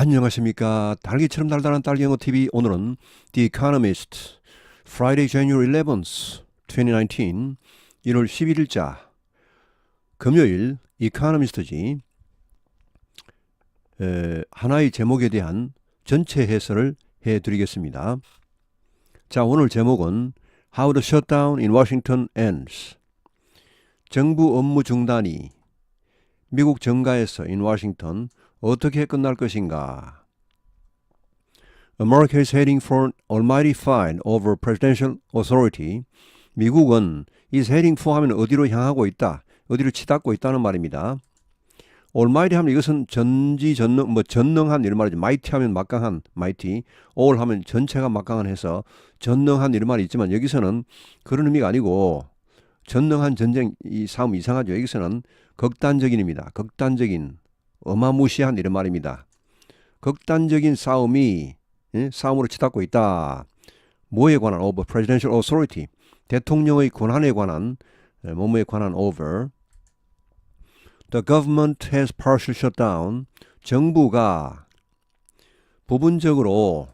안녕하십니까. 달기처럼 달달한 딸기영어TV. 오늘은 The Economist Friday, January 11th, 2019 1월 11일자 금요일 Economist지 하나의 제목에 대한 전체 해설을 해드리겠습니다. 자, 오늘 제목은 How the Shutdown in Washington Ends. 정부 업무 중단이 미국 정가에서 in Washington 어떻게 끝날 것인가? America is heading for an almighty fight over presidential authority. 미국은 is heading for 하면 어디로 향하고 있다, 어디로 치닫고 있다는 말입니다. almighty 하면 이것은 전지전능, 전능한 이런 말이죠. mighty 하면 막강한, mighty. all 하면 전체가 막강한 해서 전능한 이런 말이 있지만 여기서는 그런 의미가 아니고 전능한 전쟁, 이 싸움 이상하죠. 여기서는 극단적인입니다. 극단적인, 어마무시한 이런 말입니다. 극단적인 싸움이 싸움으로 치닫고 있다. 뭐에 관한? over presidential authority. 대통령의 권한에 관한, 뭐뭐에 관한 over. The government has partial shutdown. 정부가 부분적으로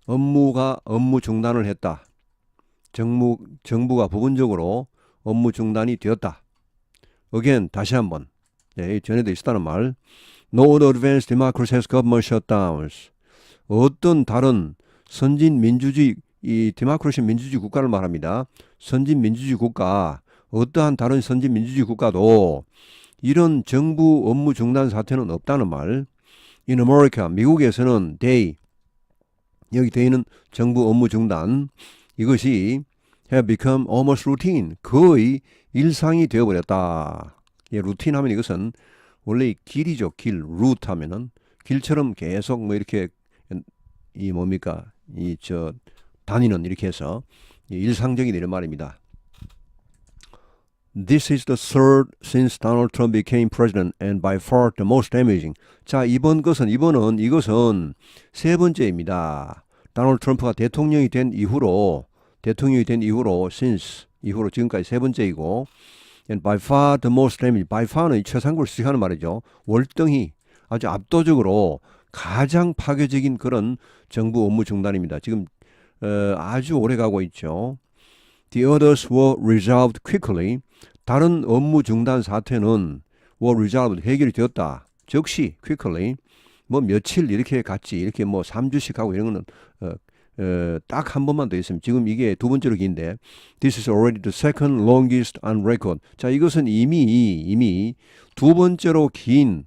업무 중단을 했다. 정부가 부분적으로 업무 중단이 되었다. again, 다시 한번. 네, 전에도 있었다는 말. No other advanced democracy has government shutdowns. 어떤 다른 선진 민주주의, 이 데모크라시 민주주의 국가를 말합니다. 선진 민주주의 국가, 어떠한 다른 선진 민주주의 국가도 이런 정부 업무 중단 사태는 없다는 말. In America, 미국에서는 they, 여기 they는 정부 업무 중단, 이것이 have become almost routine, 거의 일상이 되어버렸다. 예, 루틴 하면 이것은 원래 길이죠. 길, 루트 하면은 길처럼 계속 뭐 이렇게 이 뭡니까? 다니는 이렇게 해서 일상적인 이런 말입니다. This is the third since Donald Trump became president and by far the most damaging. 자, 이것은 세 번째입니다. 도널드 트럼프가 대통령이 된 이후로 since 이후로 지금까지 세 번째이고 and by far the most damaging. by far는 최상급을 수식하는 말이죠. 월등히 아주 압도적으로 가장 파괴적인 그런 정부 업무 중단입니다. 지금 아주 오래 가고 있죠. The others were resolved quickly. 다른 업무 중단 사태는 were resolved, 해결이 되었다. 즉시 quickly, 뭐 며칠 이렇게 갔지, 이렇게 뭐 3주씩 하고 이런 거는 딱 한 번만 더 있으면 지금 이게 두 번째로 긴데 This is already the second longest on record. 자, 이것은 이미 두 번째로 긴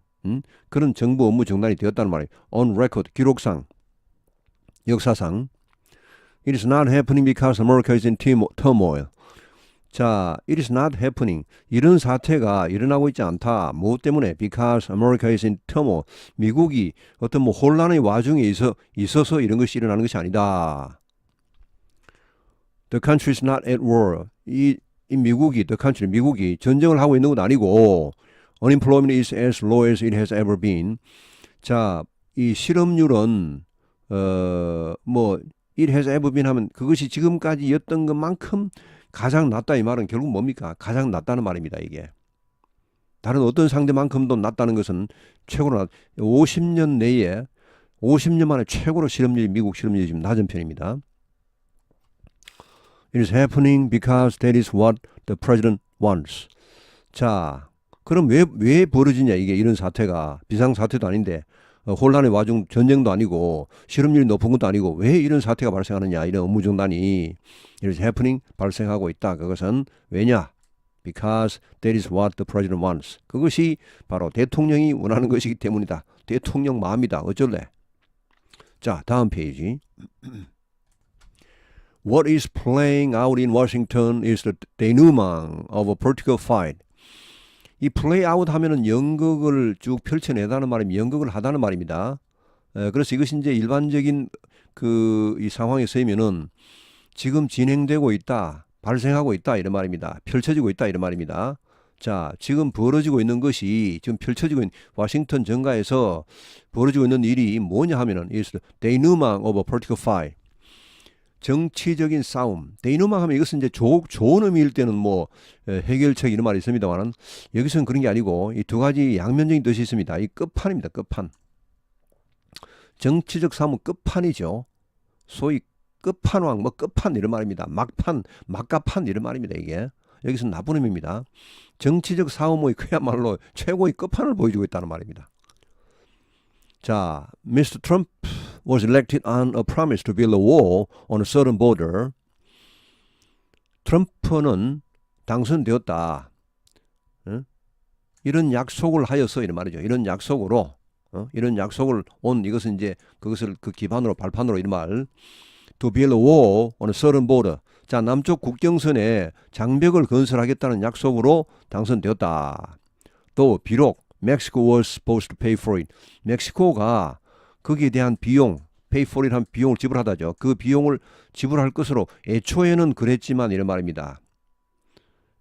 그런 정부 업무 중단이 되었다는 말이에요. On record, 기록상, 역사상. It is not happening because America is in turmoil. 자, it is not happening. 이런 사태가 일어나고 있지 않다. 무엇 때문에? Because America is in turmoil. 미국이 어떤 뭐 혼란의 와중에 있어서 이런 것이 일어나는 것이 아니다. The country is not at war. 미국이 전쟁을 하고 있는 건 아니고 Unemployment is as low as it has ever been. 자, 이 실업률은 it has ever been 하면 그것이 지금까지였던 것만큼 가장 낮다 이 말은 결국 뭡니까? 가장 낮다는 말입니다. 이게 다른 어떤 상대만큼도 낮다는 것은 최고로 50년 내에 50년 만에 최고로 미국 실업률이 지금 낮은 편입니다. It is happening because that is what the president wants. 자, 그럼 왜 벌어지냐 이게 이런 사태가 비상사태도 아닌데 혼란의 와중 전쟁도 아니고 실업률이 높은 것도 아니고 왜 이런 사태가 발생하느냐, 이런 업무 중단이 It is happening, 발생하고 있다. 그것은 왜냐? Because that is what the president wants. 그것이 바로 대통령이 원하는 것이기 때문이다. 대통령 마음이다. 어쩔래? 자, 다음 페이지. What is playing out in Washington is the denouement of a political fight. 이 play out 하면은 연극을 쭉 펼쳐내다는 말입니다. 연극을 하다는 말입니다. 그래서 이것이 이제 일반적인 이 상황에 서면은 지금 진행되고 있다, 발생하고 있다 이런 말입니다. 펼쳐지고 있다 이런 말입니다. 자, 지금 벌어지고 있는 것이 지금 펼쳐지고 있는 워싱턴 정가에서 벌어지고 있는 일이 뭐냐 하면은 is the denouement of a political fight. 정치적인 싸움. 데이노마 하면 이것은 이제 좋은 의미일 때는 뭐 해결책 이런 말이 있습니다만은 여기서는 그런 게 아니고 이 두 가지 양면적인 뜻이 있습니다. 이 끝판입니다. 끝판. 정치적 사무 끝판이죠. 소위 끝판왕, 뭐 끝판 이런 말입니다. 막판, 막가판 이런 말입니다. 이게 여기서 나쁜 의미입니다. 정치적 싸움의 그야말로 최고의 끝판을 보여주고 있다는 말입니다. 자, Mr. Trump was elected on a promise to build a wall on a southern border. 트럼프는 당선되었다. 이런 약속을 하여서 이런 말이죠. 이런 약속으로 이런 약속을 온 이것은 이제 그것을 그 기반으로 발판으로 이런 말. To build a wall on a southern border. 자, 남쪽 국경선에 장벽을 건설하겠다는 약속으로 당선되었다. 또 비록 Mexico was supposed to pay for it. 멕시코가 거기에 대한 비용, pay for it 한 비용을 지불하다죠. 그 비용을 지불할 것으로 애초에는 그랬지만 이런 말입니다.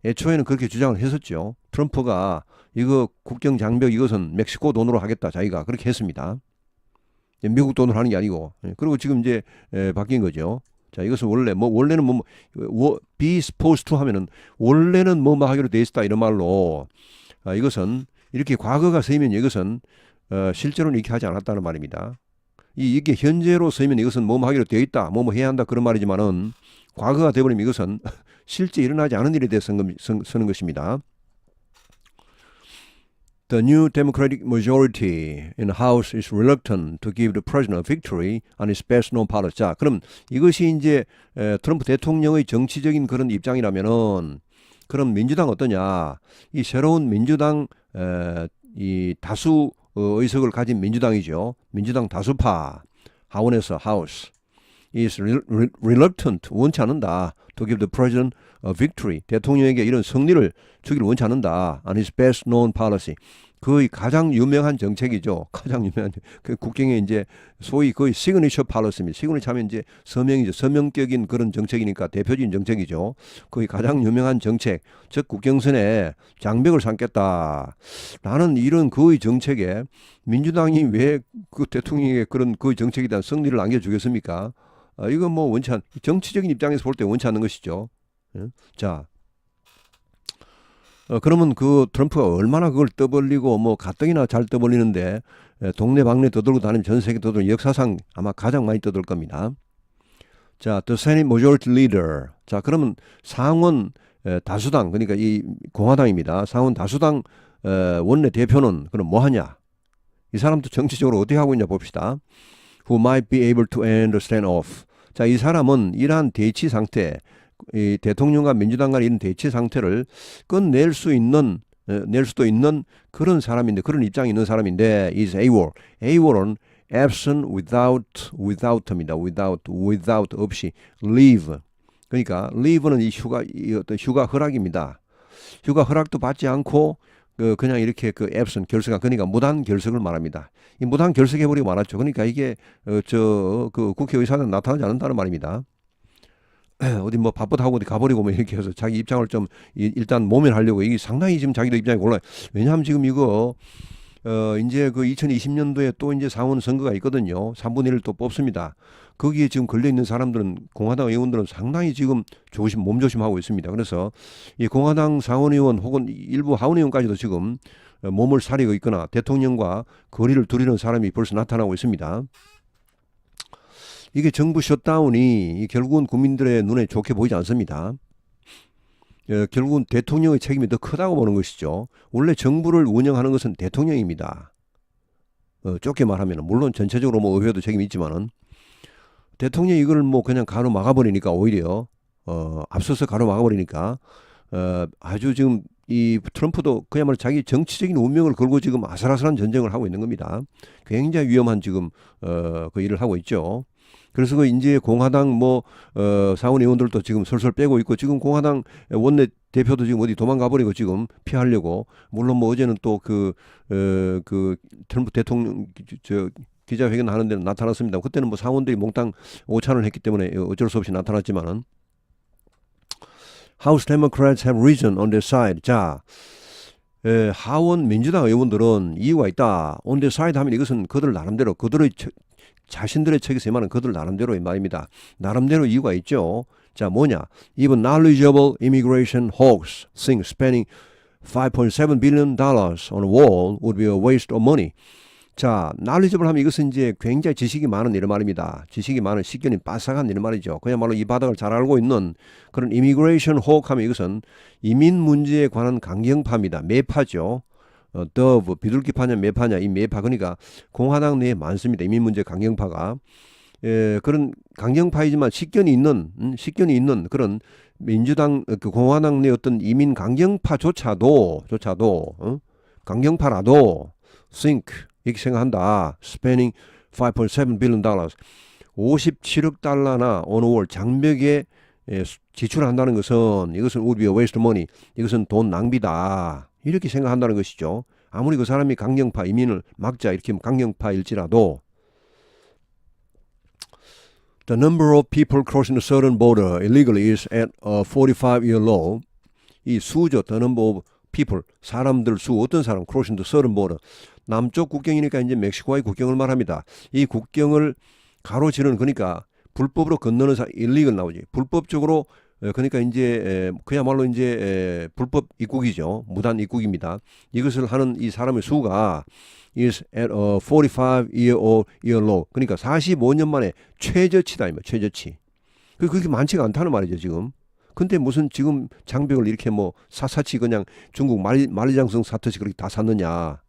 애초에는 그렇게 주장을 했었죠. 트럼프가 이거 국경 장벽 이것은 멕시코 돈으로 하겠다. 자기가 그렇게 했습니다. 미국 돈으로 하는 게 아니고. 그리고 지금 이제 바뀐 거죠. 자, 이것은 원래는 be supposed to 하면은 원래는 뭐 하기로 돼 있었다 이런 말로 이것은 이렇게 과거가 쓰이면 이것은 실제로는 이렇게 하지 않았다는 말입니다. 이게 현재로 쓰이면 이것은 뭐 하기로 되어 있다, 뭐 해야 한다 그런 말이지만은 과거가 되어버리면 이것은 실제 일어나지 않은 일에 대해서 쓰는 것입니다. The new Democratic majority in the House is reluctant to give the president a victory on his best known policy. 자, 그럼 이것이 이제 트럼프 대통령의 정치적인 그런 입장이라면은 그럼 민주당 어떠냐? 이 새로운 민주당 이 다수 의석을 가진 민주당이죠. 민주당 다수파 하원에서 House is reluctant 원치 않는다. To give the president a victory. 대통령에게 이런 승리를 주기를 원치 않는다. On his best known policy. 거의 가장 유명한 정책이죠. 가장 유명한 그 국경에 이제 소위 거의 시그니처 팔러스입니다. 시그니처 하면 이제 서명이죠. 서명격인 그런 정책이니까 대표적인 정책이죠. 거의 가장 유명한 정책. 즉 국경선에 장벽을 삼겠다. 나는 이런 거의 정책에 민주당이 왜 그 대통령의 그런 거의 정책에 대한 승리를 안겨주겠습니까? 이건 뭐 원치 않, 정치적인 입장에서 볼 때 원치 않는 것이죠. 자, 그러면 그 트럼프가 얼마나 그걸 떠벌리고 뭐 가뜩이나 잘 떠벌리는데 동네방네 떠들고 다니면 전 세계 떠들고 역사상 아마 가장 많이 떠들 겁니다. 자, the Senate Majority Leader. 자, 그러면 상원 다수당, 그러니까 이 공화당입니다. 상원 다수당 원내 대표는 그럼 뭐 하냐? 이 사람도 정치적으로 어떻게 하고 있냐 봅시다. Who might be able to end the standoff. 자, 이 사람은 이러한 대치 상태, 이 대통령과 민주당 간의 이런 대치 상태를 끝낼 수 있는, 낼 수도 있는 그런 사람인데, 그런 입장이 있는 사람인데, is AWOL. AWOL은 absent without입니다. without 없이 leave. 그러니까 leave는 이 어떤 휴가 허락입니다. 휴가 허락도 받지 않고 그냥 이렇게 그 absent 결석한, 그러니까 무단 결석을 말합니다. 이 무단 결석해버리고 말았죠. 그러니까 이게 그 국회의사는 나타나지 않는다는 말입니다. 어디 뭐 바쁘다고 어디 가버리고 뭐 이렇게 해서 자기 입장을 좀 일단 모면하려고, 이게 상당히 지금 자기도 입장이 곤란해. 왜냐하면 지금 이거 이제 그 2020년도에 또 이제 상원 선거가 있거든요. 3분의 1을 또 뽑습니다. 거기에 지금 걸려 있는 사람들은, 공화당 의원들은 상당히 지금 몸조심하고 있습니다. 그래서 이 공화당 상원 의원 혹은 일부 하원 의원까지도 지금 몸을 사리고 있거나 대통령과 거리를 두르는 사람이 벌써 나타나고 있습니다. 이게 정부 셧다운이 결국은 국민들의 눈에 좋게 보이지 않습니다. 결국은 대통령의 책임이 더 크다고 보는 것이죠. 원래 정부를 운영하는 것은 대통령입니다. 좁게 말하면, 물론 전체적으로 뭐 의회도 책임이 있지만은 대통령이 이걸 뭐 그냥 가로막아버리니까, 오히려 앞서서 가로막아버리니까 아주 지금 이 트럼프도 그야말로 자기 정치적인 운명을 걸고 지금 아슬아슬한 전쟁을 하고 있는 겁니다. 굉장히 위험한 지금 그 일을 하고 있죠. 그래서 그 이제 공화당 상원 의원들도 지금 설설 빼고 있고, 지금 공화당 원내 대표도 지금 어디 도망가 버리고 지금 피하려고, 물론 뭐 어제는 또 그 트럼프 대통령 기자회견 하는 데는 나타났습니다. 그때는 뭐 상원들이 몽땅 오찬을 했기 때문에 어쩔 수 없이 나타났지만은, House Democrats have risen on their side. 자, 하원 민주당 의원들은 이유가 있다. On their side 하면 이것은 그들 나름대로, 그들의 자신들의 책에서 말하는 그들 나름대로의 말입니다. 나름대로 이유가 있죠. 자, 뭐냐? Even knowledgeable immigration hawks think spending $5.7 billion on a wall would be a waste of money. 자, knowledgeable 하면 이것은 이제 굉장히 지식이 많은 이런 말입니다. 지식이 많은 식견이 빠삭한 이런 말이죠. 그야말로 이 바닥을 잘 알고 있는 그런 immigration hawk 하면 이것은 이민 문제에 관한 강경파입니다. 매파죠. dove, 비둘기파냐 매파냐 이 매파 그러니까 공화당 내에 많습니다. 이민 문제 강경파가. 그런 강경파이지만 식견이 있는 그런 민주당 그 공화당 내 어떤 이민 강경파조차도 강경파라도 think 이렇게 생각한다. spending 5.7 billion dollars 57억 달러나 어느 월 장벽에 지출한다는 것은 이것은 would be a waste of money. 이것은 돈 낭비다. 이렇게 생각한다는 것이죠. 아무리 그 사람이 강경파 이민을 막자 이렇게 강경파일지라도 The number of people crossing the southern border illegally is at a 45-year low. 이 수죠. The number of people, 사람들 수, 어떤 사람, crossing the southern border. 남쪽 국경이니까 이제 멕시코와의 국경을 말합니다. 이 국경을 가로지르는 그러니까 불법으로 건너는 illegal 나오지. 불법적으로 그러니까 이제 그야말로 이제 불법 입국이죠. 무단 입국입니다. 이것을 하는 이 사람의 수가 is at a 45-year low. 그러니까 45년 만에 최저치다. 최저치. 그게 많지가 않다는 말이죠, 지금. 근데 무슨 지금 장벽을 이렇게 뭐 사사치 그냥 중국 만리장성 사듯이 그렇게 다 샀느냐.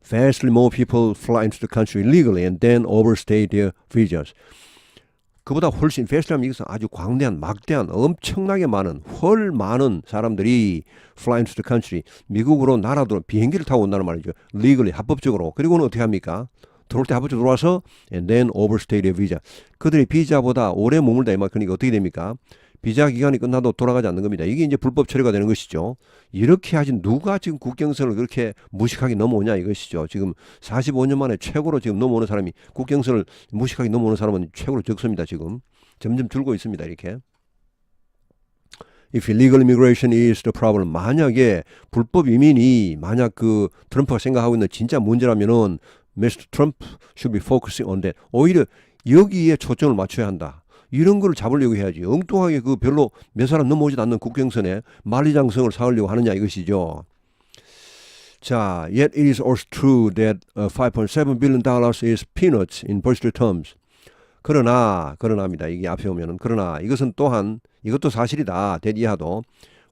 Vastly more people fly into the country illegally and then overstay their visas. 그보다 훨씬 vastly하면 이것은 아주 광대한 막대한 엄청나게 많은 많은 사람들이 fly into the country 미국으로 나라도 비행기를 타고 온다는 말이죠. legally 합법적으로. 그리고는 어떻게 합니까? 들어올 때 합법적으로 들어와서 and then overstay their visa. 그들의 비자보다 오래 머물다 이 말. 그러니까 어떻게 됩니까? 비자 기간이 끝나도 돌아가지 않는 겁니다. 이게 이제 불법 처리가 되는 것이죠. 이렇게 하지 누가 지금 국경선을 그렇게 무식하게 넘어오냐 이것이죠. 지금 45년 만에 최고로 지금 넘어오는 사람이 국경선을 무식하게 넘어오는 사람은 최고로 적습니다. 지금 점점 줄고 있습니다. 이렇게. If illegal immigration is the problem, 만약에 불법 이민이 만약 그 트럼프가 생각하고 있는 진짜 문제라면은 Mr. Trump should be focusing on that. 오히려 여기에 초점을 맞춰야 한다. 이런 걸 잡으려고 해야지. 엉뚱하게 그 별로 몇 사람 넘어오지도 않는 국경선에 만리장성을 쌓으려고 하느냐 이것이죠. 자, yet it is also true that $5.7 billion is peanuts in budgetary terms. 그러나입니다. 이게 앞에 오면은 그러나 이것은 또한 이것도 사실이다. 대이하도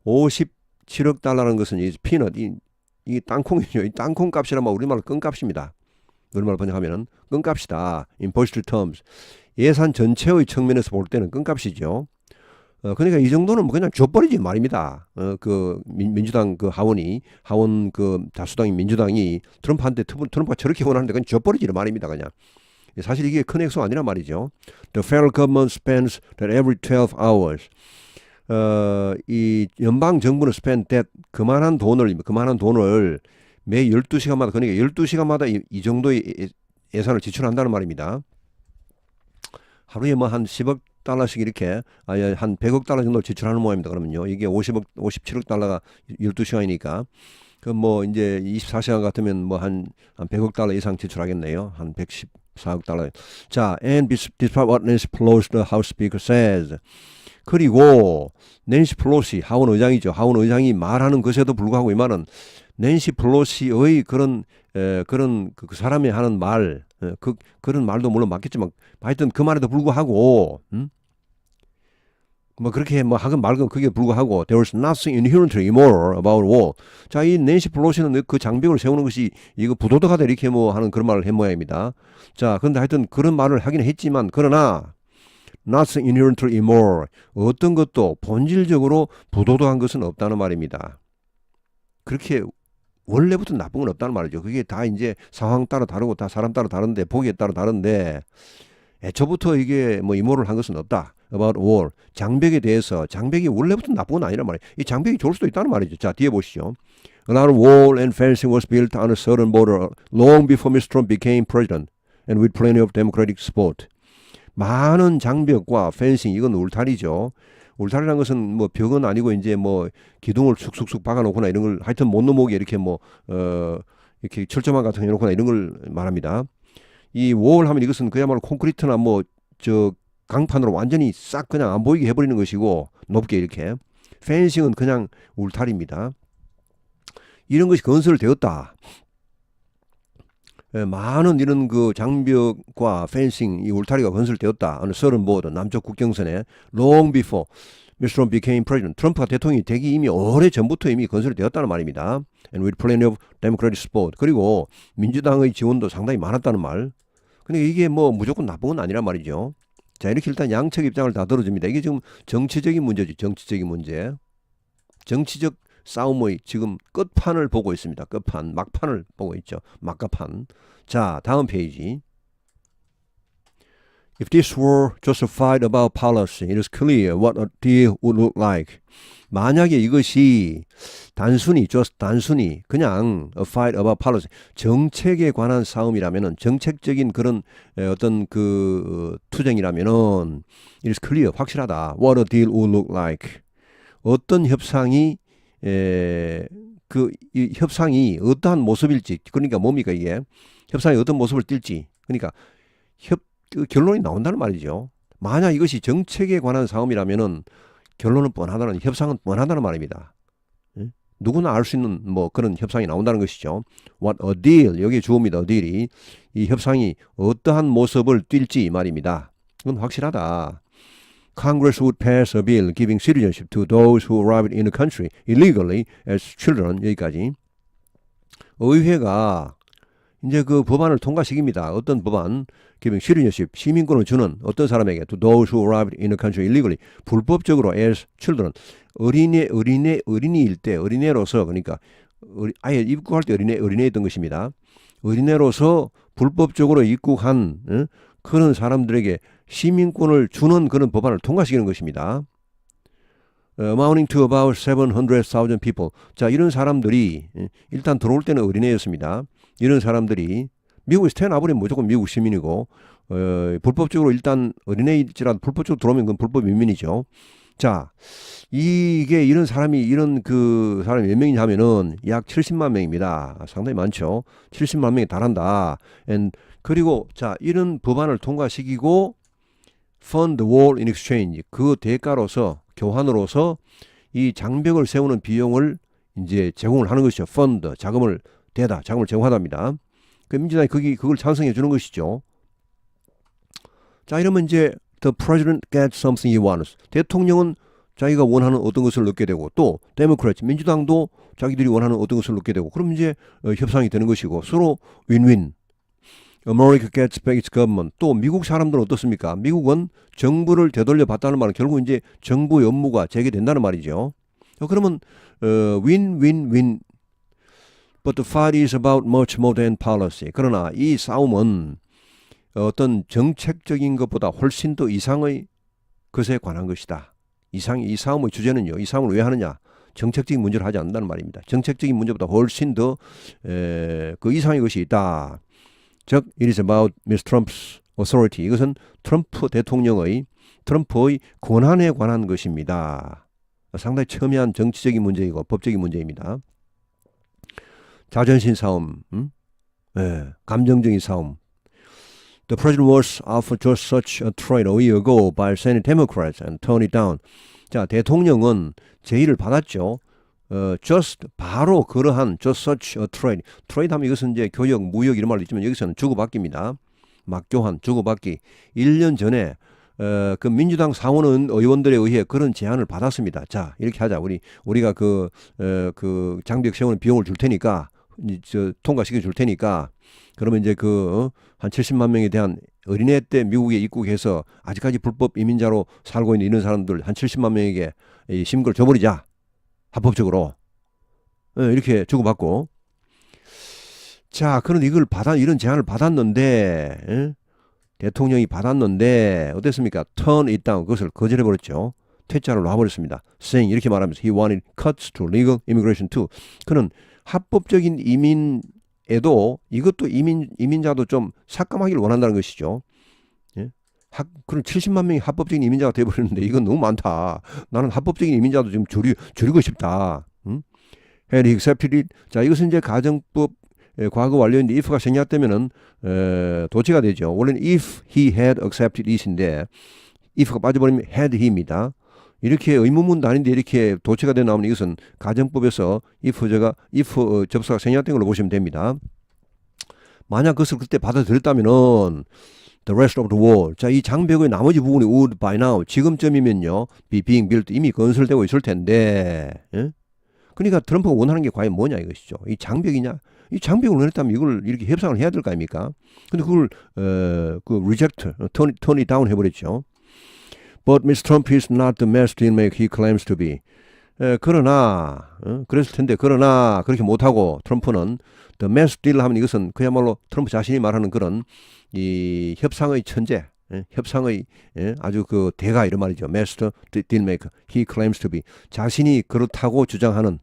57억 달러라는 것은 이 peanut 이 땅콩이죠. 이 땅콩 값이란 우리말로 끈값입니다. 우리말로 번역하면은 끈값이다. In budgetary terms. 예산 전체의 측면에서 볼 때는 끈값이죠. 그러니까 이 정도는 그냥 줘버리지 말입니다. 그 민주당 그 하원 그 다수당인 민주당이 트럼프한테 트럼프가 저렇게 원하는데 그냥 줘버리지 말입니다. 그냥. 사실 이게 큰 액수가 아니란 말이죠. The federal government spends that every 12 hours. 이 연방 정부는 spend that 그만한 돈을 매 12시간마다 그러니까 12시간마다 이 정도의 예산을 지출한다는 말입니다. 하루에 뭐 한 10억 달러씩 이렇게 한 100억 달러 정도 지출하는 모양입니다. 그러면요. 이게 57억 달러가 12시간이니까 그 뭐 이제 24시간 같으면 뭐 한 100억 달러 이상 지출하겠네요. 한 114억 달러. 자, and despite what Nancy Pelosi, the House Speaker says. 그리고 낸시 플로시 하원 의장이죠. 하원 의장이 말하는 것에도 불구하고 이 말은 낸시 플로시의 그런 그 사람이 하는 말 그런 말도 물론 맞겠지만 하여튼 그 말에도 불구하고 뭐 그렇게 뭐 하건 말건 그게 불구하고 there was nothing inherently immoral about war. 자, 이 낸시 플로시는 그 장벽을 세우는 것이 이거 부도덕하다 이렇게 뭐 하는 그런 말을 한 모양입니다. 자, 그런데 하여튼 그런 말을 하긴 했지만 그러나 nothing inherently immoral. 어떤 것도 본질적으로 부도덕한 것은 없다는 말입니다. 그렇게 원래부터 나쁜 건 없다는 말이죠. 그게 다 이제 상황 따라 다르고 다 사람 따라 다른데 보기에 따라 다른데 애초부터 이게 뭐 임무를 한 것은 없다. About war. 장벽에 대해서 장벽이 원래부터 나쁜 건 아니란 말이에요. 이 장벽이 좋을 수도 있다는 말이죠. 자, 뒤에 보시죠. A lot of wall and fencing was built on the southern border long before Mr. Trump became president and with plenty of democratic support. 많은 장벽과 펜싱 이건 울타리죠. 울타리라는 것은 뭐 벽은 아니고 이제 뭐 기둥을 쑥쑥쑥 박아놓거나 이런 걸 하여튼 못 넘어오게 이렇게 뭐 이렇게 철조망 같은 거 해놓거나 이런 걸 말합니다. 이 월 하면 이것은 그야말로 콘크리트나 뭐 저 강판으로 완전히 싹 그냥 안 보이게 해버리는 것이고 높게 이렇게 펜싱은 그냥 울타리입니다. 이런 것이 건설되었다. 많은 이런 그 장벽과 펜싱, 이 울타리가 건설되었다. 어느 서른보드 남쪽 국경선에 long before Mr. Trump became president. 트럼프가 대통령이 되기 이미 오래 전부터 이미 건설이 되었다는 말입니다. And with plenty of Democratic support. 그리고 민주당의 지원도 상당히 많았다는 말. 근데 이게 뭐 무조건 나쁜 건 아니란 말이죠. 자, 이렇게 일단 양측 입장을 다 들어줍니다. 이게 지금 정치적인 문제죠. 정치적인 문제. 정치적 싸움의 지금 끝판을 보고 있습니다. 끝판, 막판을 보고 있죠. 막가판. 자, 다음 페이지. If this were just a fight about policy, it is clear what a deal would look like. 만약에 이것이 단순히 그냥 a fight about policy, 정책에 관한 싸움이라면은, 정책적인 그런 어떤 그 투쟁이라면은 it is clear, 확실하다. What a deal would look like. 어떤 협상이 이 협상이 어떠한 모습일지, 그러니까 뭡니까 이게? 협상이 어떤 모습을 띨지, 그러니까 결론이 나온다는 말이죠. 만약 이것이 정책에 관한 싸움이라면은 결론은 뻔하다는, 협상은 뻔하다는 말입니다. 누구나 알 수 있는 뭐 그런 협상이 나온다는 것이죠. What a deal, 여기에 주어입니다. a deal이, 이 협상이 어떠한 모습을 띨지 말입니다. 그건 확실하다. Congress would pass a bill giving citizenship to those who arrived in the country illegally as children. 여기까지. 의회가 이제 그 법안을 통과시킵니다. 어떤 법안? giving citizenship, 시민권을 주는 어떤 사람에게 to those who arrived in the country illegally, 불법적으로 as children, 어린이일 때, 어린애로서, 그러니까 아예 입국할 때 어린애였던 것입니다. 어린애로서 불법적으로 입국한 그런 사람들에게 시민권을 주는 그런 법안을 통과시키는 것입니다. Amounting to about 700,000 people. 자, 이런 사람들이 일단 들어올 때는 어린애였습니다. 이런 사람들이 미국에서 태어나버리면 무조건 미국 시민이고, 불법적으로 일단 어린애일지라도 불법적으로 들어오면 그건 불법 이민이죠. 자, 이런 사람이 몇 명이냐 하면은 약 70만 명입니다. 상당히 많죠. 70만 명이 달한다. 그리고 자, 이런 법안을 통과시키고 fund the wall in exchange, 그 대가로서, 교환으로서 이 장벽을 세우는 비용을 이제 제공을 하는 것이죠. fund, 자금을 제공하답니다. 그 민주당이 그걸 찬성해 주는 것이죠. 자, 이러면 이제 the president gets something he wants. 대통령은 자기가 원하는 어떤 것을 얻게 되고, 또 데모크래트, 민주당도 자기들이 원하는 어떤 것을 얻게 되고, 그럼 이제 협상이 되는 것이고, 서로 윈윈. America gets back its government. 또 미국 사람들은 어떻습니까? 미국은 정부를 되돌려 받다는 말은 결국 이제 정부의 업무가 재개된다는 말이죠. 그러면 윈윈윈. But the fight is about much more than policy. 그러나 이 싸움은 어떤 정책적인 것보다 훨씬 더 이상의 것에 관한 것이다. 이 싸움의 주제는요. 이 싸움을 왜 하느냐? 정책적인 문제를 하지 않는다는 말입니다. 정책적인 문제보다 훨씬 더 그 이상의 것이 있다. 즉, it is about Mr. Trump's authority. 이것은 트럼프의 권한에 관한 것입니다. 상당히 첨예한 정치적인 문제이고 법적인 문제입니다. 자존심 싸움, 감정적인 싸움. The president was offered just such a trade a year ago by Senate Democrats and turned it down. 자, 대통령은 제의를 받았죠. just 바로 그러한 just such a trade. trade 하면 이것은 이제 교역, 무역 이런 말도 있지만 여기서는 주고받기입니다. 막교환, 주고받기. 1년 전에 그 민주당 상원 의원들에 의해 그런 제안을 받았습니다. 자, 이렇게 하자. 우리가 그 장벽 세우는 비용을 줄 테니까, 통과시켜 줄 테니까, 그러면 이제 한 70만 명에 대한 어린애 때 미국에 입국해서 아직까지 불법 이민자로 살고 있는 이런 사람들 한 70만 명에게 이 시민권을 줘버리자. 합법적으로. 이렇게 주고받고. 자, 그런데 이런 제안을 받았는데, 대통령이 받았는데, 어땠습니까? turn it down. 그것을 거절해버렸죠. 퇴짜를 놔버렸습니다. saying, 이렇게 말하면서, he wanted cuts to legal immigration too. 그는 합법적인 이민에도 이것도 이민자도 좀 삭감하기를 원한다는 것이죠. 그럼 70만 명이 합법적인 이민자가 돼버렸는데 이건 너무 많다. 나는 합법적인 이민자도 좀 줄이고 싶다. Had he accepted it? 자, 이것은 이제 가정법 과거 완료인데 if가 생략되면은 도치가 되죠. 원래는 if he had accepted it인데 if가 빠져버리면 had he입니다. 이렇게 의문문도 아닌데 이렇게 도치가 돼 나오는 이것은 가정법에서 if 접수가 생략된 걸로 보시면 됩니다. 만약 그것을 그때 받아들였다면은 the rest of the wall. 자, 이 장벽의 나머지 부분이 would by now 지금쯤이면요 be being built 이미 건설되고 있을 텐데. 예? 그러니까 트럼프가 원하는 게 과연 뭐냐 이것이죠. 이 장벽이냐? 이 장벽을 원했다면 이걸 이렇게 협상을 해야 될 거 아닙니까? 근데 그걸 그 reject, turn it down 해버렸죠. But Mr. Trump is not the master dealmaker he claims to be. 그러나 그랬을 텐데 그러나 그렇게 못하고 트럼프는 the master deal 하면 이것은 그야말로 트럼프 자신이 말하는 그런 이 협상의 천재, 협상의 아주 그 대가 이런 말이죠. master dealmaker he claims to be. 자신이 그렇다고 주장하는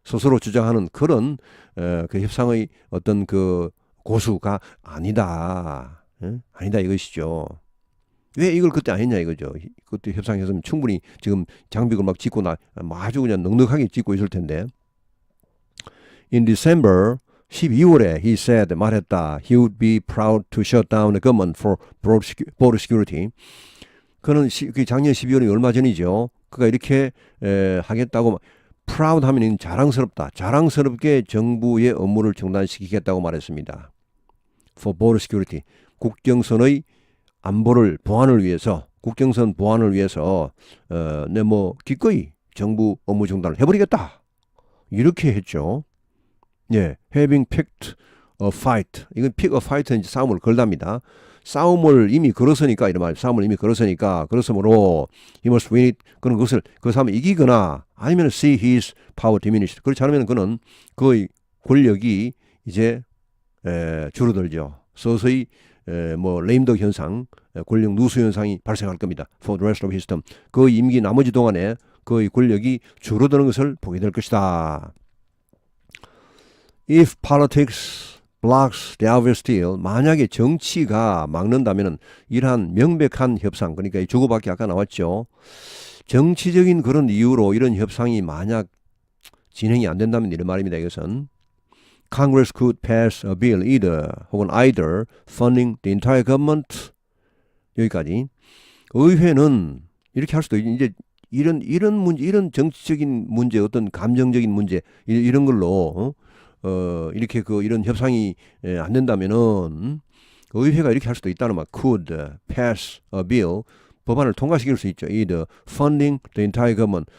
스스로 주장하는 그런 그 협상의 어떤 그 고수가 아니다. 아니다 이것이죠. 왜 이걸 그때 안 했냐 이거죠. 그때 협상했으면 충분히 지금 장벽을 막 짓고 아주 그냥 넉넉하게 짓고 있을 텐데. In December 12월에 he said 말했다. He would be proud to shut down the government for border security. 그는 작년 12월이 얼마 전이죠. 그가 이렇게 하겠다고 proud 하면 자랑스럽다. 자랑스럽게 정부의 업무를 중단시키겠다고 말했습니다. For border security. 국경선의 안보를 보안을 위해서 국경선 보안을 위해서 기꺼이 정부 업무 중단을 해버리겠다 이렇게 했죠. 예, having picked a fight. 이건 pick a fight는 이제 싸움을 걸답니다. 싸움을 이미 걸었으니까 이런 말. 싸움을 이미 걸었으니까 그렇으므로 he must win it. 그는 그것을 그 싸움을 이기거나 아니면 see his power diminished. 그렇지 않으면 그는 그의 권력이 이제 줄어들죠. 서서히 레임덕 현상, 권력 누수 현상이 발생할 겁니다. For the rest of his term. 그 임기 나머지 동안에 그의 권력이 줄어드는 것을 보게 될 것이다. If politics blocks the obvious deal, 만약에 정치가 막는다면은 이러한 명백한 협상, 그러니까 이 주고받기 아까 나왔죠. 정치적인 그런 이유로 이런 협상이 만약 진행이 안 된다면 이런 말입니다. 이것은 Congress could pass a bill either funding the entire government 여기까지. 의회는 이렇게 할 수도 이제 이런 문제, 이런 정치적인 문제, 어떤 감정적인 문제 이런 걸로 이렇게 이런 협상이 안 된다면은 의회가 이렇게 할 수도 있다는 말. Could pass a bill 법안을 통과시킬 수 있죠. either funding the entire government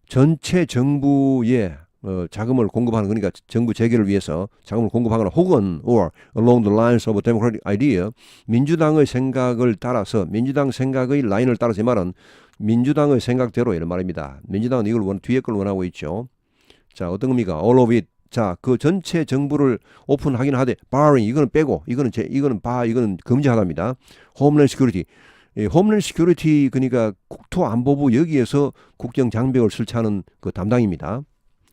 전체 정부에 자금을 공급하는 그러니까 정부 재개를 위해서 자금을 공급하거나 혹은 or along the lines of a democratic idea 민주당의 생각을 따라서 민주당 생각의 라인을 따라서 이 말은 민주당의 생각대로 이런 말입니다. 민주당은 이걸 뒤에 걸 원하고 있죠. 자 어떤 겁니까? all of it. 자 그 전체 정부를 오픈하긴 하되 barring 이거는 빼고 이거는 금지하답니다. homeland security. 홈랜드 시큐리티 그러니까 국토안보부 여기에서 국정 장벽을 설치하는 그 담당입니다.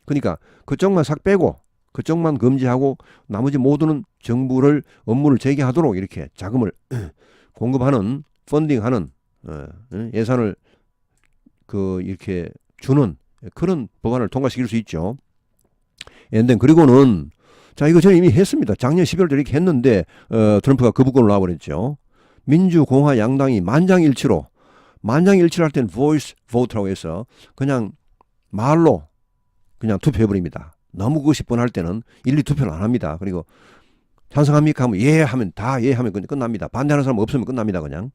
그러니까 그쪽만 싹 빼고 그쪽만 금지하고 나머지 모두는 정부를 업무를 재개하도록 이렇게 자금을 공급하는 펀딩하는 예산을 이렇게 주는 그런 법안을 통과시킬 수 있죠. 그리고는 자 이거 저는 이미 했습니다. 작년 12월에 이렇게 했는데 트럼프가 거부권을 놔버렸죠. 민주공화 양당이 만장일치로 할 때는 voice vote라고 해서 그냥 말로 그냥 투표해버립니다. 너무 그것이 뻔할 때는 일일이 투표를 안 합니다. 그리고 찬성합니까 하면 예 하면 다 예 하면 끝납니다. 반대하는 사람 없으면 끝납니다. 그냥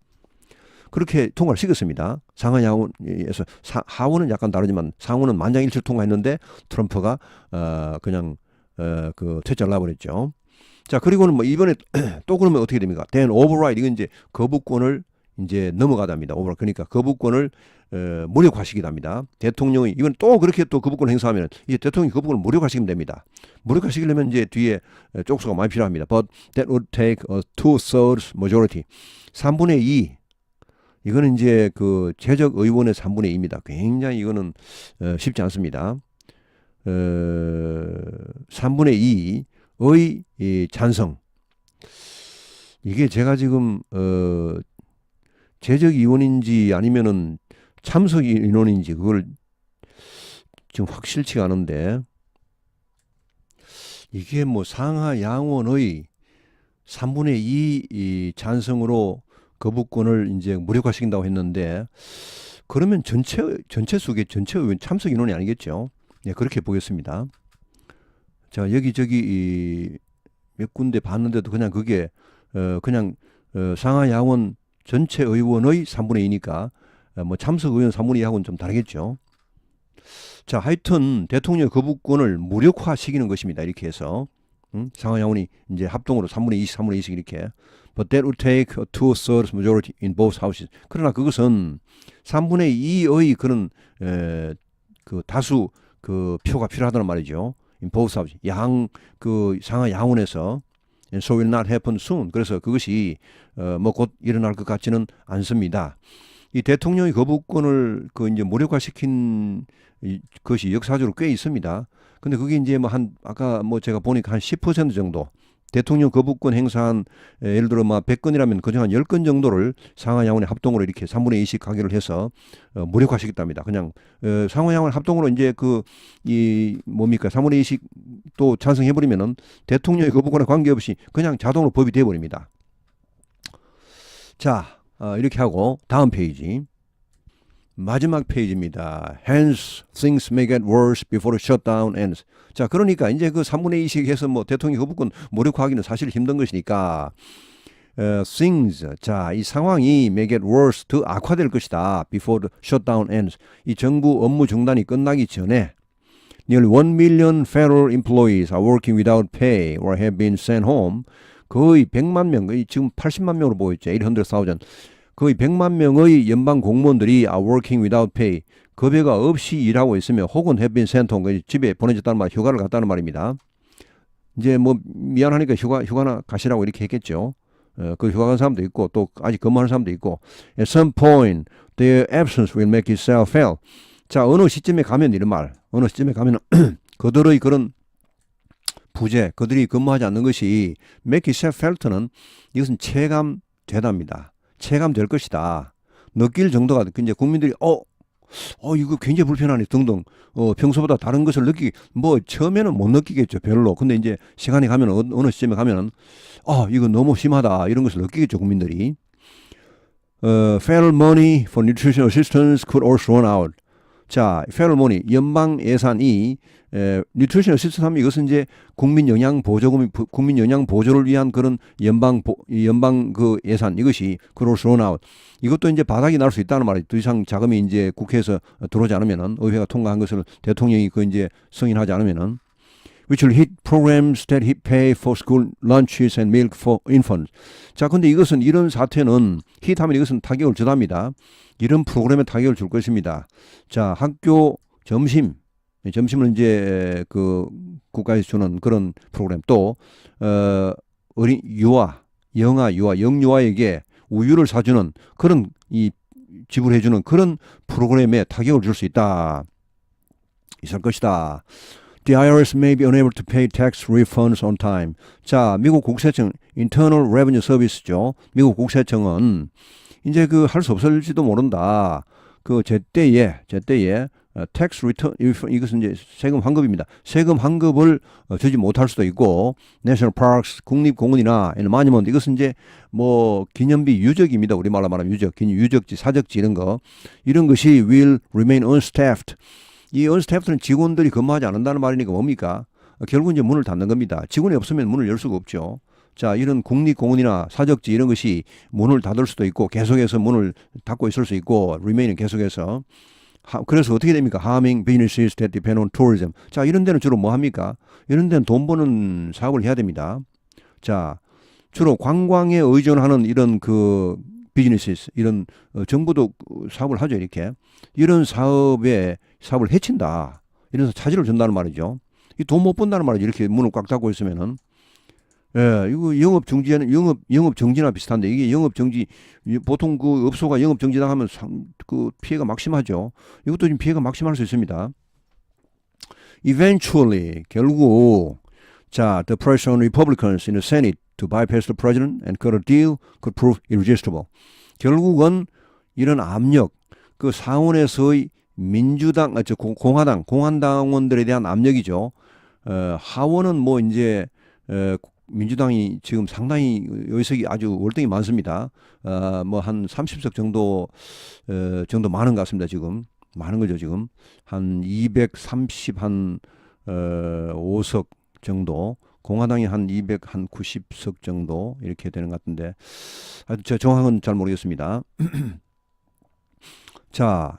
그렇게 통과를 시켰습니다. 상하하원에서 하원은 약간 다르지만 상원은 만장일치로 통과했는데 트럼프가 그냥 퇴짜를 놔버렸죠. 자 그리고는 이번에 또 그러면 어떻게 됩니까? then override 이건 이제 거부권을 이제 넘어가답니다. 그러니까 거부권을 무력화시키답니다. 대통령이 이건 또 그렇게 또 거부권 행사하면 이제 대통령이 거부권을 무력화시키면 됩니다. 무력화시키려면 이제 뒤에 쪽수가 많이 필요합니다. But that would take a 2/3 majority. 3분의 2. 이거는 이제 재적 의원의 3분의 2입니다. 굉장히 이거는 쉽지 않습니다. 3분의 2의 이 찬성. 이게 제가 지금 재적 의원인지 아니면은 참석 인원인지 그걸 지금 확실치가 않은데 이게 상하 양원의 3분의 2 찬성으로 거부권을 이제 무력화시킨다고 했는데 그러면 전체 의원 참석 인원이 아니겠죠? 네, 그렇게 보겠습니다. 자, 여기저기 몇 군데 봤는데도 그냥 그게 상하 양원 전체 의원의 3분의 2니까 뭐 참석 의원 3분의 2하고는 좀 다르겠죠. 자, 하여튼 대통령 거부권을 무력화시키는 것입니다. 이렇게 해서 상하 양원이 이제 합동으로 3분의 2씩 3분의 2씩 이렇게. But that would take a 2/3 majority in both houses. 그러나 그것은 3분의 2의 그런 그 다수 그 표가 필요하다는 말이죠. In both houses. 그 상하 양원에서. And so will not happen soon. 그래서 그것이 뭐 곧 일어날 것 같지는 않습니다. 이 대통령의 거부권을 그 이제 무력화시킨 것이 역사적으로 꽤 있습니다. 근데 그게 이제 뭐 아까 뭐 제가 보니까 한 10% 정도 대통령 거부권 행사한 예를 들어 뭐 100건이라면 그중 한 10건 정도를 상하 양원의 합동으로 이렇게 3분의 2씩 가결을 해서 무력화시켰답니다. 그냥 상하 양원 합동으로 이제 이 뭡니까 3분의 2씩 또 찬성해 버리면은 대통령의 거부권에 관계없이 그냥 자동으로 법이 돼 버립니다. 자, 이렇게 하고 다음 페이지. 마지막 페이지입니다. Hence, things may get worse before the shutdown ends. 자, 그러니까 이제 그 3분의 2씩 해서 뭐 대통령 거부권 무력화하기는 사실 힘든 것이니까 things, 자, 이 상황이 may get worse, 더 악화될 것이다. Before the shutdown ends. 이 정부 업무 중단이 끝나기 전에 nearly 1 million federal employees are working without pay or have been sent home. 거의 100만 명, 지금 80만 명으로 보였죠. 800,000. 거의 100만 명의 연방 공무원들이 are working without pay. 급여가 없이 일하고 있으며 혹은 have been sent home. 집에 보내졌다는 말, 휴가를 갔다는 말입니다. 이제 뭐 미안하니까 휴가나 가시라고 이렇게 했겠죠. 그 휴가 간 사람도 있고 또 아직 근무하는 사람도 있고. At some point, their absence will make itself felt. 자, 어느 시점에 가면 이런 말. 어느 시점에 가면 그들의 그런 부재, 그들이 근무하지 않는 것이 make itself felt는 이것은 체감되답니다. 체감될 것이다. 느낄 정도가 이제 국민들이 이거 굉장히 불편하네 등등 평소보다 다른 것을 뭐 처음에는 못 느끼겠죠 별로. 근데 이제 시간이 가면 어느 시점에 가면은 이거 너무 심하다 이런 것을 느끼겠죠 국민들이. Federal money for nutrition assistance could also run out. 자, federal money 연방 예산이 nutrition assistance 하면 이것은 이제 국민 영양 보조를 위한 그런 연방 그 예산 이것이 could also run out. 이것도 이제 바닥이 날 수 있다는 말이죠. 더 이상 자금이 이제 국회에서 들어오지 않으면은 의회가 통과한 것을 대통령이 이제 승인하지 않으면은 which will hit programs that pay for school lunches and milk for infants. 자, 근데 이것은 이런 사태는 hit하면 이것은 타격을 주답니다. 이런 프로그램에 타격을 줄 것입니다. 자, 학교 점심을 이제 그 국가에서 주는 그런 프로그램 또 어린 영유아에게 우유를 사주는 그런 지불해주는 그런 프로그램에 타격을 줄 수 있을 것이다. The IRS may be unable to pay tax refunds on time. 자, 미국 국세청 Internal Revenue Service죠. 미국 국세청은 이제 할 수 없을지도 모른다. 그 제때에 tax return 이것은 이제 세금 환급입니다. 세금 환급을 주지 못할 수도 있고 National Parks 국립공원이나 monument 이것은 이제 뭐 기념비 유적입니다. 우리말로 말하면 유적지, 사적지 이런 것이 will remain unstaffed. 이 unstaffed는 직원들이 근무하지 않는다는 말이니까 뭡니까? 결국 이제 문을 닫는 겁니다. 직원이 없으면 문을 열 수가 없죠. 자, 이런 국립공원이나 사적지 이런 것이 문을 닫을 수도 있고 계속해서 문을 닫고 있을 수 있고 remain은 계속해서. 그래서 어떻게 됩니까? Harming businesses that depend on tourism. 자, 이런 데는 주로 뭐 합니까? 이런 데는 돈 버는 사업을 해야 됩니다. 자, 주로 관광에 의존하는 이런 그 비즈니스 이런 정부도 사업을 하죠. 이렇게 이런 사업을 해친다. 이래서 차질을 준다는 말이죠. 이 돈 못 번다는 말이죠. 이렇게 문을 꽉 닫고 있으면은. 예, 이거 영업 정지나 비슷한데 이게 영업 정지 보통 그 업소가 영업 정지당하면 그 피해가 막심하죠. 이것도 지금 피해가 막심할 수 있습니다. Eventually 결국 자, the pressure on Republicans in the Senate to bypass the president and cut a deal could prove irresistible. 결국은 이런 압력, 그 상원에서의 민주당, 공화당원들에 대한 압력이죠. 하원은 뭐 이제 민주당이 지금 상당히 의석이 아주 월등히 많습니다. 뭐 한 30석 정도 많은 것 같습니다. 지금 많은 거죠. 지금 한 230 5석 정도. 공화당이 한 290석 정도 이렇게 되는 것 같은데 저 정확한 건 잘 모르겠습니다. 자,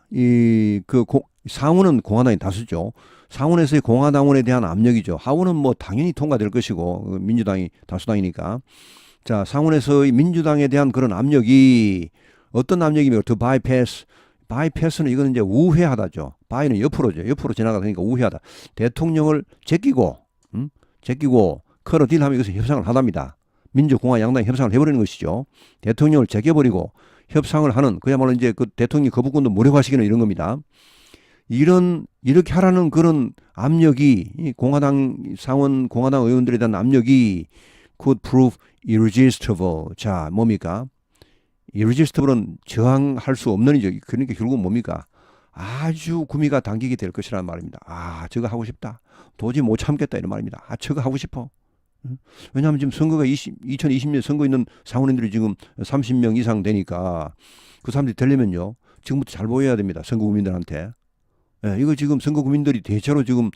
상원은 공화당이 다수죠. 상원에서의 공화당원에 대한 압력이죠. 하원은 뭐 당연히 통과될 것이고 민주당이 다수당이니까. 자, 상원에서의 민주당에 대한 그런 압력이 어떤 압력이며 to bypass. bypass는 이거는 이제 우회하다죠. by는 옆으로죠. 옆으로 지나가니까 우회하다. 대통령을 제끼고 커러 딜하면 이것은 협상을 하답니다. 민주공화 양당이 협상을 해버리는 것이죠. 대통령을 제껴버리고 협상을 하는 그야말로 이제 그 대통령 거부권도 무력화시키는 이런 겁니다. 이렇게 하라는 그런 압력이 공화당 상원 공화당 의원들에 대한 압력이 could prove irresistible. 자, 뭡니까? irresistible은 저항할 수 없는 이죠. 그러니까 결국 뭡니까? 아주 구미가 당기게 될 것이라는 말입니다. 아, 저거 하고 싶다. 도저히 못 참겠다 이런 말입니다. 아, 저거 하고 싶어. 왜냐하면 지금 선거가 2020년 선거 있는 상원인들이 지금 30명 이상 되니까 그 사람들이 되려면요. 지금부터 잘 보여야 됩니다. 선거 국민들한테. 예, 이거 지금 선거 국민들이 대체로 지금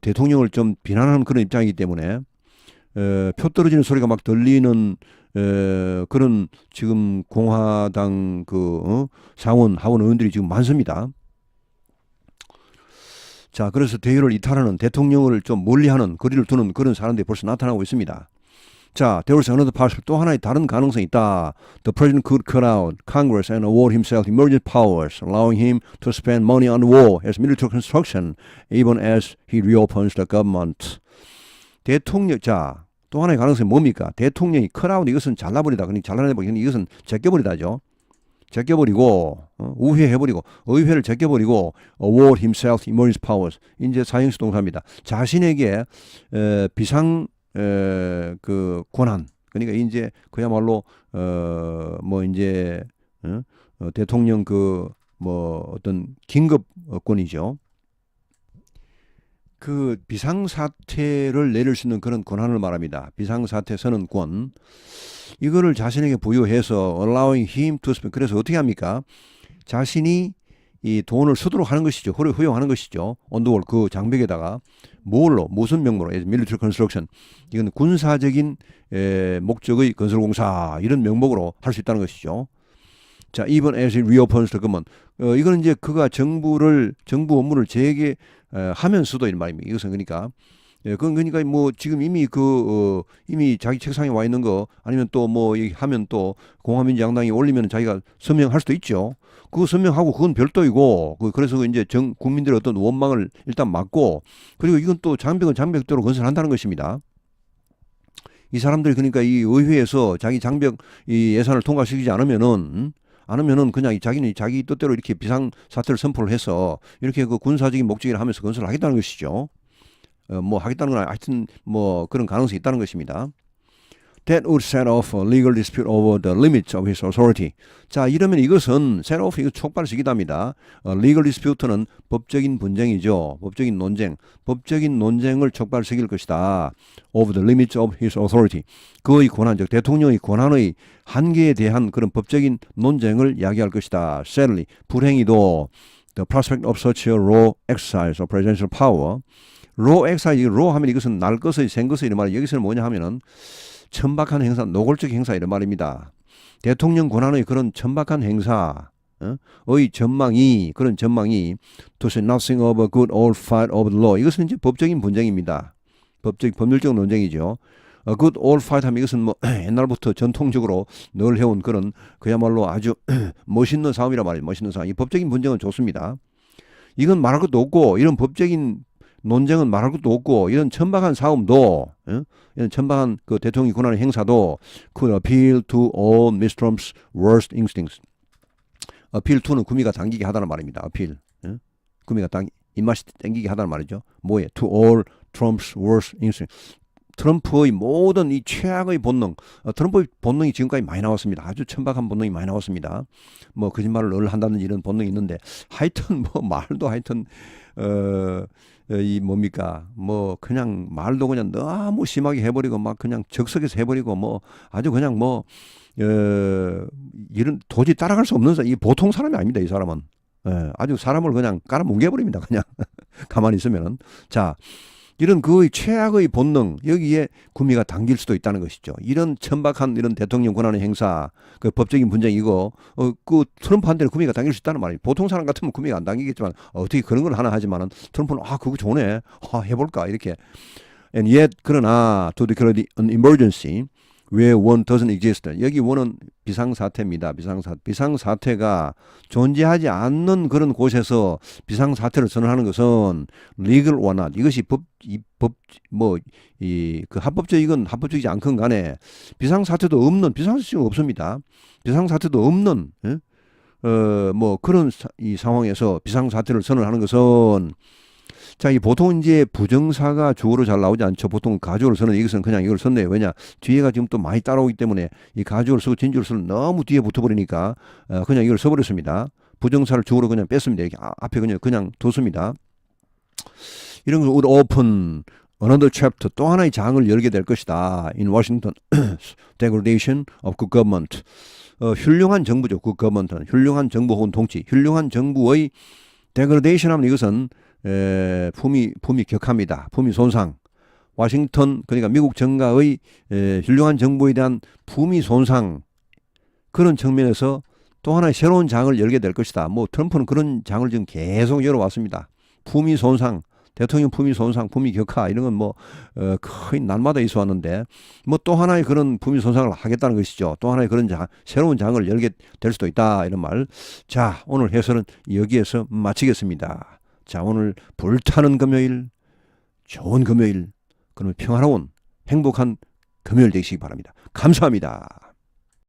대통령을 좀 비난하는 그런 입장이기 때문에 표 떨어지는 소리가 막 들리는 그런 지금 공화당 상원 하원 의원들이 지금 많습니다. 자, 그래서 대의를 이탈하는 대통령을 좀 멀리하는 거리를 두는 그런 사람들이 벌써 나타나고 있습니다. 자, there was another possible 또 하나의 다른 가능성이 있다. The president could cut out Congress and award himself emergent powers, allowing him to spend money on war as military construction, even as he reopens the government. 대통령, 자, 또 하나의 가능성이 뭡니까? 대통령이 cut out 이것은 잘라버리다. 그러니까 잘라내버리다. 이것은 제껴버리다죠. 제껴버리고 우회해버리고 의회를 제껴버리고 award himself emergency powers 이제 사형식 동사입니다. 자신에게 비상 그 권한 그러니까 이제 그야말로 뭐 이제 대통령 그 뭐 어떤 긴급권이죠. 그 비상사태를 내릴 수 있는 그런 권한을 말합니다. 비상사태 선언권. 이거를 자신에게 부여해서 allowing him to spend. 그래서 어떻게 합니까? 자신이 이 돈을 쓰도록 하는 것이죠. 허용하는 것이죠. 언더월 그 장벽에다가 뭘로 무슨 명목으로 military construction. 이건 군사적인 목적의 건설공사 이런 명목으로 할 수 있다는 것이죠. 자, even as it reopens the government. 이거는 이제 그가 정부 업무를 재개하면서도 이런 말입니다. 이것은 그러니까 그러니까 뭐 지금 이미 이미 자기 책상에 와 있는 거 아니면 또 뭐 하면 또 공화민주 양당이 올리면 자기가 서명할 수도 있죠. 그거 서명하고 그건 별도이고 그래서 이제 국민들의 어떤 원망을 일단 막고 그리고 이건 또 장벽은 장벽대로 건설한다는 것입니다. 이 사람들이 그러니까 이 의회에서 자기 장벽 이 예산을 통과시키지 않으면은 그냥 자기는 자기 뜻대로 이렇게 비상사태를 선포를 해서 이렇게 그 군사적인 목적을 하면서 건설을 하겠다는 것이죠. 뭐 하겠다는 건 하여튼 뭐 그런 가능성이 있다는 것입니다. That would set off a legal dispute over the limits of his authority. 자, 이러면 이것은 set off 이거 촉발시키답니다. legal dispute는 법적인 분쟁이죠. 법적인 논쟁을 촉발시킬 것이다. Over the limits of his authority. 그의 권한, 즉 대통령의 권한의 한계에 대한 그런 법적인 논쟁을 야기할 것이다. Sadly, 불행히도 the prospect of such a raw exercise of presidential power. raw exercise, raw 하면 이것은 날 것의 생 것의 이런 말이에요. 여기서는 뭐냐 하면은 천박한 행사, 노골적 행사 이런 말입니다. 대통령 권한의 그런 천박한 행사의 전망이 to say nothing of a good old fight of the law. 이것은 이제 법적인 분쟁입니다. 법률적 논쟁이죠. A good old fight 하면 이것은 뭐 옛날부터 전통적으로 늘 해온 그런 그야말로 아주 멋있는 싸움이란 말이에요. 멋있는 싸움. 이 법적인 분쟁은 좋습니다. 이건 말할 것도 없고 이런 법적인 논쟁은 말할 것도 없고 이런 천박한 싸움도 이런 천박한 그 대통령 권한의 행사도 could appeal to all Mr. Trump's worst instincts. appeal to는 구미가 당기게 하다는 말입니다. appeal. 구미가 입맛이 당기게 하다는 말이죠. 뭐에? to all Trump's worst instincts. 트럼프의 모든 이 최악의 본능, 트럼프의 본능이 지금까지 많이 나왔습니다. 아주 천박한 본능이 많이 나왔습니다. 뭐 거짓말을 늘 한다든지 이런 본능이 있는데 하여튼 뭐 말도 하여튼 이 뭡니까 뭐 그냥 말도 그냥 너무 심하게 해버리고 막 그냥 적석에서 해버리고 뭐 아주 그냥 뭐 이런 도저히 따라갈 수 없는 이 보통 사람이 아닙니다. 이 사람은 아주 사람을 그냥 깔아뭉개버립니다. 그냥 가만히 있으면은. 자, 이런 그의 최악의 본능 여기에 구미가 당길 수도 있다는 것이죠. 이런 천박한 이런 대통령 권한의 행사, 그 법적인 분쟁이고 그 트럼프한테는 구미가 당길 수 있다는 말이에요. 보통 사람 같으면 구미가 안 당기겠지만 어떻게 그런 걸 하나 하지만은 트럼프는 그거 좋네, 해볼까 이렇게. And yet 그러나 to declare an emergency where one doesn't exist. 여기 원은 비상사태입니다. 비상사태가 존재하지 않는 그런 곳에서 비상사태를 선언하는 것은 legal or not. 이것이 그 합법적이건 합법적이지 않건 간에 비상사태도 없는, 비상사태가 없습니다. 비상사태도 없는, 그런 이 상황에서 비상사태를 선언하는 것은 자, 이 보통 이제 부정사가 주어로 잘 나오지 않죠. 보통 가주어를 쓰는데 이것은 그냥 이걸 썼네요. 왜냐? 뒤에가 지금 또 많이 따라오기 때문에 이 가주어를 쓰고 진주어를 쓰면 너무 뒤에 붙어버리니까 그냥 이걸 써버렸습니다. 부정사를 주어로 그냥 뺐습니다. 이렇게 앞에 그냥 뒀습니다. 이런 거 would open another chapter, 또 하나의 장을 열게 될 것이다. In Washington degradation of good government. 훌륭한 정부죠. good government는 훌륭한 정부 혹은 통치. 훌륭한 정부의 degradation 하면 이것은 품위 격합니다. 품위 손상. 워싱턴, 그러니까 미국 정가의 훌륭한 정부에 대한 품위 손상, 그런 측면에서 또 하나의 새로운 장을 열게 될 것이다. 트럼프는 그런 장을 지금 계속 열어왔습니다. 품위 손상, 대통령 품위 손상, 품위 격하, 이런 건 거의 날마다 있어 왔는데 또 하나의 그런 품위 손상을 하겠다는 것이죠. 또 하나의 그런 새로운 장을 열게 될 수도 있다, 이런 말. 자, 오늘 해설은 여기에서 마치겠습니다. 자, 오늘 불타는 금요일, 좋은 금요일, 그러면 평화로운 행복한 금요일 되시기 바랍니다. 감사합니다.